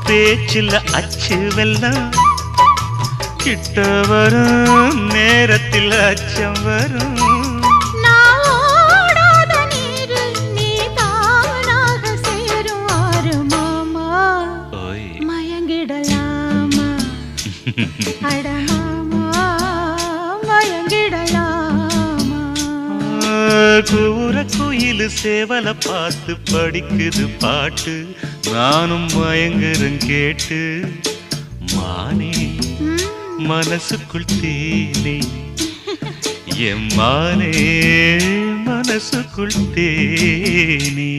பேச்சில் அச்சு வெல்லம் கிட்ட வரும் நேரத்தில் அச்சம் வரும் கூற குயில் சேவல பார்த்து படிக்குது பாட்டு நானும் மயங்குறேன் கேட்டு மானே மனசுக்குள் தேனே என் மானே மனசுக்குள் தேனே